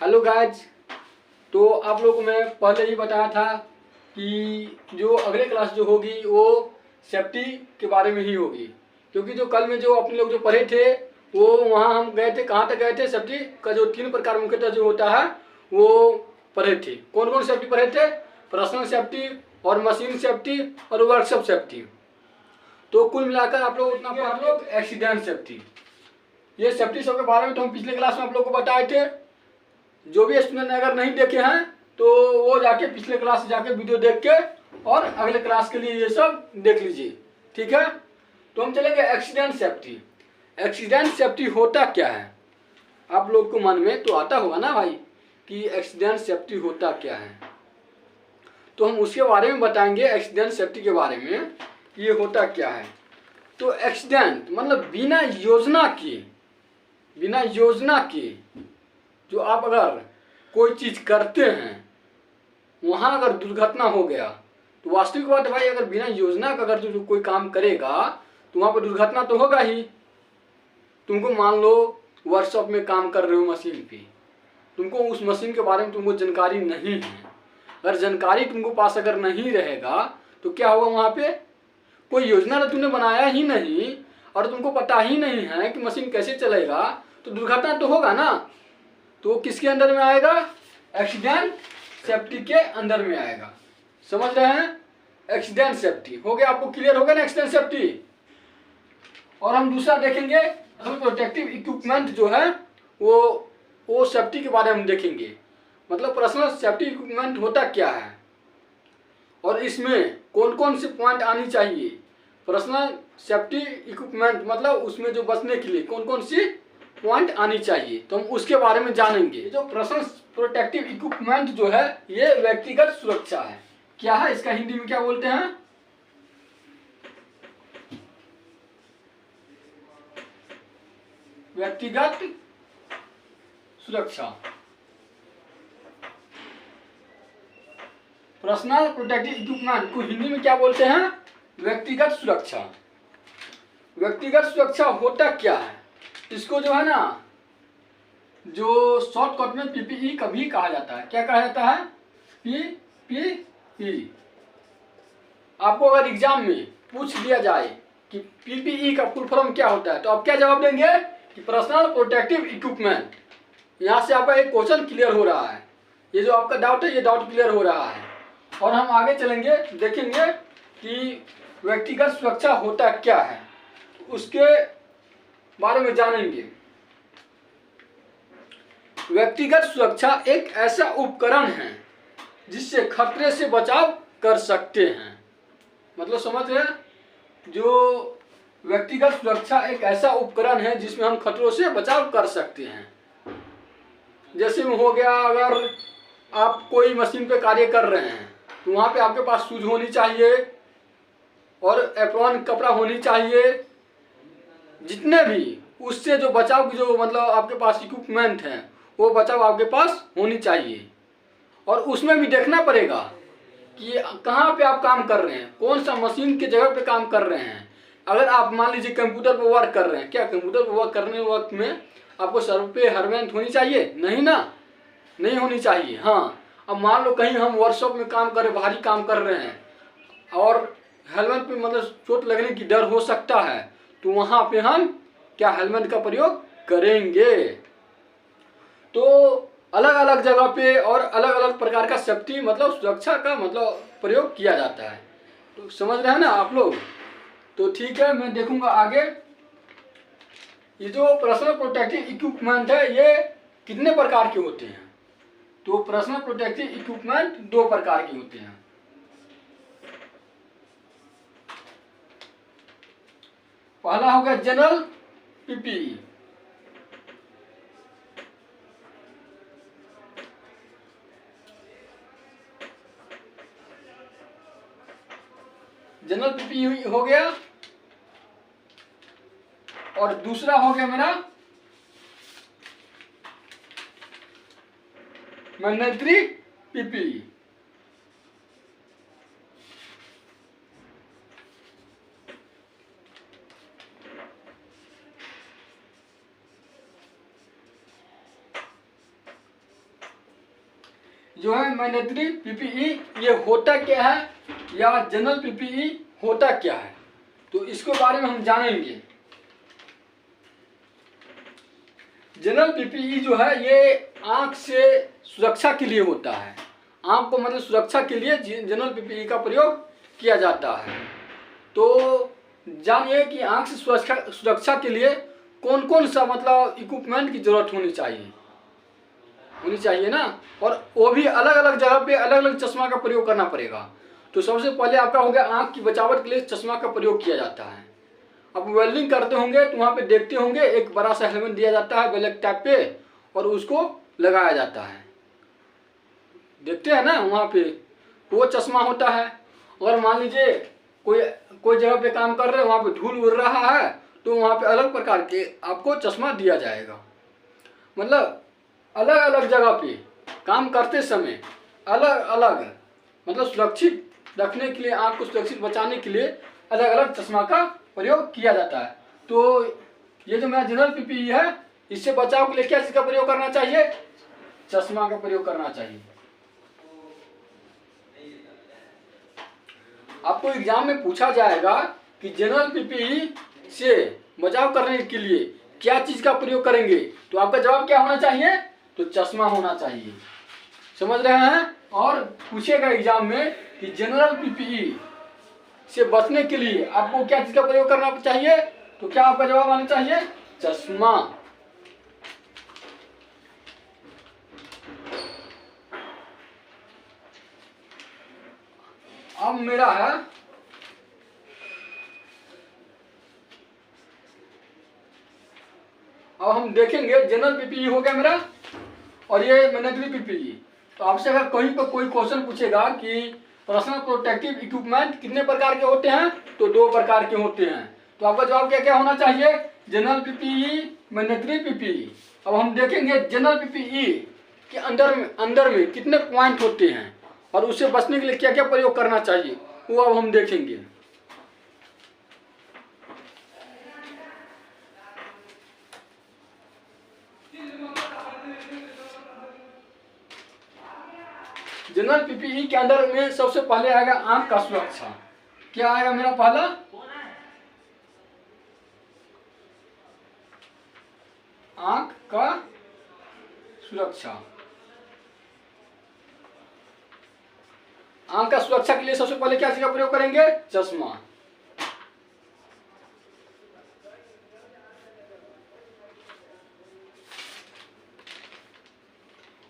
Hello guys. तो आप लोगों को मैं पहले ही बताया था कि जो अगले क्लास जो होगी वो सेफ्टी के बारे में ही होगी, क्योंकि जो कल में जो अपने लोग जो पढ़े थे वो वहाँ हम गए थे। कहाँ तक गए थे? सेफ्टी का जो 3 प्रकार मुख्यतः जो होता है वो पढ़े थे। कौन कौन सेफ्टी पढ़े थे? पर्सनल सेफ्टी और मशीन सेफ्टी और वर्कशॉप सेफ्टी। तो कुल मिलाकर आप लोग उतना पढ़ लो। एक्सीडेंट सेफ्टी, ये सेफ्टी सब के बारे में तो हम पिछले क्लास में आप लोग को बताए थे। जो भी स्टूडेंट अगर नहीं देखे हैं तो वो जाके पिछले क्लास से जाके वीडियो देख के और अगले क्लास के लिए ये सब देख लीजिए, ठीक है। तो हम चलेंगे एक्सीडेंट सेफ्टी। एक्सीडेंट सेफ्टी होता क्या है? आप लोग को मन में तो आता होगा ना भाई कि एक्सीडेंट सेफ्टी होता क्या है। तो हम उसके बारे में बताएंगे, एक्सीडेंट सेफ्टी के बारे में ये होता क्या है। तो एक्सीडेंट मतलब बिना योजना के जो आप अगर कोई चीज़ करते हैं वहाँ अगर दुर्घटना हो गया तो वास्तविक बात है भाई, अगर बिना योजना का अगर जो कोई काम करेगा तो वहाँ पर दुर्घटना तो होगा ही। तुमको मान लो वर्कशॉप में काम कर रहे हो मशीन पे, तुमको उस मशीन के बारे में तुमको जानकारी नहीं है। अगर जानकारी तुमको पास अगर नहीं रहेगा तो क्या होगा? वहाँ पे कोई योजना तो तुमने बनाया ही नहीं और तुमको पता ही नहीं है कि मशीन कैसे चलेगा, तो दुर्घटना तो होगा ना। तो किसके अंदर में आएगा? एक्सीडेंट सेफ्टी के अंदर में आएगा। समझ रहे हैं? एक्सीडेंट सेफ्टी हो गया। आपको क्लियर हो गया ना एक्सीडेंट सेफ्टी। और हम दूसरा देखेंगे प्रोटेक्टिव इक्विपमेंट जो है वो सेफ्टी के बारे में हम देखेंगे। मतलब पर्सनल सेफ्टी इक्विपमेंट होता क्या है और इसमें कौन कौन से पॉइंट आनी चाहिए। पर्सनल सेफ्टी इक्विपमेंट मतलब उसमें जो बचने के लिए कौन कौन सी पॉइंट आनी चाहिए, तो हम उसके बारे में जानेंगे। जो पर्सनल प्रोटेक्टिव इक्विपमेंट जो है ये व्यक्तिगत सुरक्षा है। क्या है इसका हिंदी में क्या बोलते हैं? व्यक्तिगत सुरक्षा। पर्सनल प्रोटेक्टिव इक्विपमेंट को हिंदी में क्या बोलते हैं? व्यक्तिगत सुरक्षा। व्यक्तिगत सुरक्षा होता क्या है? इसको जो है ना, जो शॉर्टकट में पीपीई कभी कहा जाता है। क्या कहा जाता है? पीपीई। आपको अगर एग्जाम में पूछ दिया जाए कि पीपीई का फुल फॉर्म क्या होता है तो आप क्या जवाब देंगे? कि पर्सनल प्रोटेक्टिव इक्विपमेंट। यहाँ से आपका एक क्वेश्चन क्लियर हो रहा है। ये जो आपका डाउट है ये डाउट क्लियर हो रहा है। और हम आगे चलेंगे, देखेंगे कि व्यक्तिगत सुरक्षा होता क्या है, उसके बारे में जानेंगे। व्यक्तिगत सुरक्षा एक ऐसा उपकरण है जिससे खतरे से बचाव कर सकते हैं। मतलब समझ रहे हैं? जो व्यक्तिगत सुरक्षा एक ऐसा उपकरण है जिसमें हम खतरों से बचाव कर सकते हैं। जैसे हो गया, अगर आप कोई मशीन पे कार्य कर रहे हैं तो वहाँ पे आपके पास शूज होनी चाहिए और एप्रॉन कपड़ा होनी चाहिए। जितने भी उससे जो बचाव की जो मतलब आपके पास इक्विपमेंट है वो बचाव आपके पास होनी चाहिए। और उसमें भी देखना पड़ेगा कि कहाँ पे आप काम कर रहे हैं, कौन सा मशीन के जगह पे काम कर रहे हैं। अगर आप मान लीजिए कंप्यूटर पर वर्क कर रहे हैं, क्या कंप्यूटर पर वर्क करने वक्त में आपको सर पे हेलमेट होनी चाहिए? नहीं ना, नहीं होनी चाहिए। हाँ, अब मान लो कहीं हम वर्कशॉप में काम कर रहे, भारी काम कर रहे हैं और हेलमेट पे मतलब चोट लगने की डर हो सकता है, तो वहाँ पे हम क्या हेलमेट का प्रयोग करेंगे। तो अलग अलग जगह पे और अलग अलग प्रकार का सेफ्टी मतलब सुरक्षा का मतलब प्रयोग किया जाता है। तो समझ रहे हैं ना आप लोग? तो ठीक है, मैं देखूंगा आगे। ये जो पर्सनल प्रोटेक्टिव इक्विपमेंट है ये कितने प्रकार के होते हैं? तो पर्सनल प्रोटेक्टिव इक्विपमेंट 2 प्रकार के होते हैं। पहला होगा जनरल पीपीई। जनरल पीपीई हो गया। और दूसरा हो गया मेरा मैंडेटरी पीपीई। जो है मैंडेटरी पीपीई ये होता क्या है या जनरल पीपीई होता क्या है, तो इसके बारे में हम जानेंगे। जनरल पीपीई जो है ये आंख से सुरक्षा के लिए होता है, आंख को मतलब सुरक्षा के लिए जनरल पीपीई का प्रयोग किया जाता है। तो जानिए कि आंख से सुरक्षा के लिए कौन कौन सा मतलब इक्विपमेंट की जरूरत होनी चाहिए ना, और वो भी अलग अलग जगह पे अलग अलग चश्मा का प्रयोग करना पड़ेगा। तो सबसे पहले आपका हो गया आंख की बचावट के लिए चश्मा का प्रयोग किया जाता है। अब वेल्डिंग करते होंगे तो वहाँ पे देखते होंगे एक बड़ा सा हेलमेट दिया जाता है ब्लैक टैप पे और उसको लगाया जाता है, देखते हैं ना वहाँ पे, वो चश्मा होता है। अगर मान लीजिए कोई जगह पे काम कर रहे हैं, वहाँ पे धूल उड़ रहा है, तो वहाँ पे अलग प्रकार के आपको चश्मा दिया जाएगा। मतलब अलग अलग जगह पे काम करते समय अलग अलग मतलब सुरक्षित रखने के लिए, आँख को सुरक्षित बचाने के लिए अलग अलग चश्मा का प्रयोग किया जाता है। तो ये जो मेरा जनरल पीपीई है, इससे बचाव के लिए क्या चीज़ का प्रयोग करना चाहिए? चश्मा का प्रयोग करना चाहिए। आपको एग्जाम में पूछा जाएगा कि जनरल पीपीई से बचाव करने के लिए क्या चीज का प्रयोग करेंगे, तो आपका जवाब क्या होना चाहिए? तो चश्मा होना चाहिए। समझ रहे हैं? और पूछेगा एग्जाम में कि जनरल पीपीई से बचने के लिए आपको क्या चीज का प्रयोग करना चाहिए, तो क्या आपका जवाब आना चाहिए? चश्मा। अब मेरा है अब हम देखेंगे जनरल पीपीई हो गया मेरा और ये मैंडेटरी पीपीई। तो आपसे अगर कहीं पर कोई क्वेश्चन पूछेगा कि पर्सनल प्रोटेक्टिव इक्विपमेंट कितने प्रकार के होते हैं, तो 2 प्रकार के होते हैं। तो आपका जवाब क्या क्या होना चाहिए? General PPE, mandatory PPE. अब हम देखेंगे जनरल पीपीई के अंदर में कितने पॉइंट होते हैं और उससे बचने के लिए क्या क्या प्रयोग करना चाहिए, वो अब हम देखेंगे। जनरल पीपीई के अंदर में सबसे पहले आएगा आंख का सुरक्षा। क्या आएगा मेरा पहला? आंख का सुरक्षा। आंख का सुरक्षा के लिए सबसे पहले क्या चीज का प्रयोग करेंगे? चश्मा।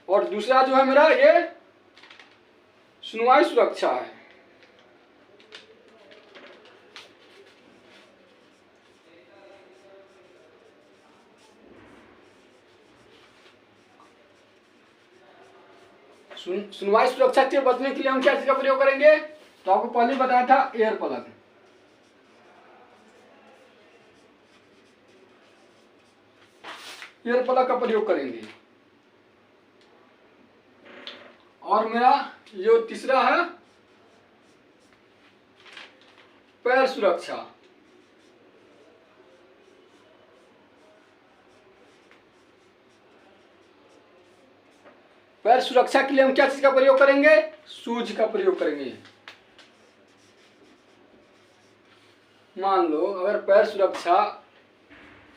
और दूसरा जो है मेरा ये सुनवाई सुरक्षा है। सुनवाई सुरक्षा से बचने के लिए हम क्या चीज का प्रयोग करेंगे? तो आपको पहले बताया था एयर प्लग। एयर प्लग का प्रयोग करेंगे। और मेरा जो तीसरा है पैर सुरक्षा। पैर सुरक्षा के लिए हम क्या चीज का प्रयोग करेंगे? शूज का प्रयोग करेंगे। मान लो अगर पैर सुरक्षा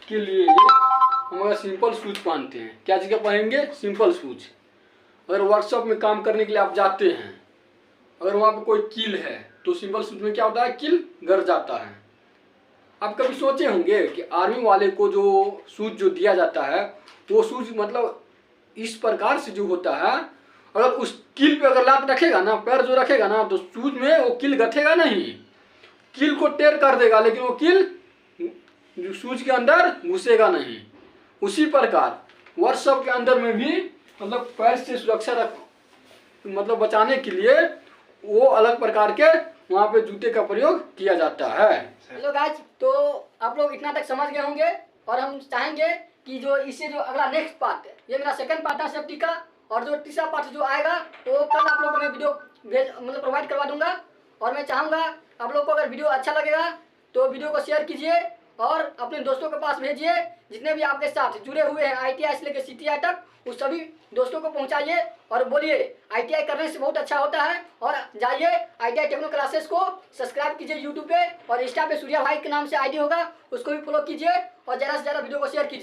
के लिए हम अगर सिंपल शूज पहनते हैं, क्या चीज का पहनेंगे? Simple shoes. अगर वर्कशॉप में काम करने के लिए आप जाते हैं, अगर वहाँ पे कोई कील है तो सिंपल शूज में क्या होता है? कील गड़ जाता है। आप कभी सोचे होंगे कि आर्मी वाले को जो शूज जो दिया जाता है, वो शूज मतलब इस प्रकार से जो होता है, अगर उस कील पे अगर लात रखेगा ना, पैर जो रखेगा ना, तो शूज में वो कील गठेगा नहीं, कील को टेर कर देगा, लेकिन वो कील जो शूज के अंदर घुसेगा नहीं। उसी प्रकार वर्कशॉप के अंदर में भी मतलब पैर से सुरक्षा मतलब बचाने के लिए वो अलग प्रकार के वहाँ पे जूते का प्रयोग किया जाता है। हेलो गाइस, तो आप लोग इतना तक समझ गए होंगे और हम चाहेंगे कि जो इससे जो अगला नेक्स्ट पार्ट है, ये मेरा सेकंड पार्ट है सेफ्टी का, और जो तीसरा पार्ट जो आएगा वो कल आप लोगों को मैं वीडियो मतलब प्रोवाइड करवा दूंगा। और मैं चाहूँगा आप लोग को अगर वीडियो अच्छा लगेगा तो वीडियो को शेयर कीजिए और अपने दोस्तों के पास भेजिए। जितने भी आपके साथ जुड़े हुए हैं ITI से लेकर CTI तक, उस सभी दोस्तों को पहुंचाइए और बोलिए ITI करने से बहुत अच्छा होता है। और जाइए ITI टेक्नो क्लासेस को सब्सक्राइब कीजिए यूट्यूब पे, और इंस्टा पे सूर्या भाई के नाम से ID होगा, उसको भी फॉलो कीजिए और ज़्यादा से ज़्यादा वीडियो को शेयर कीजिए।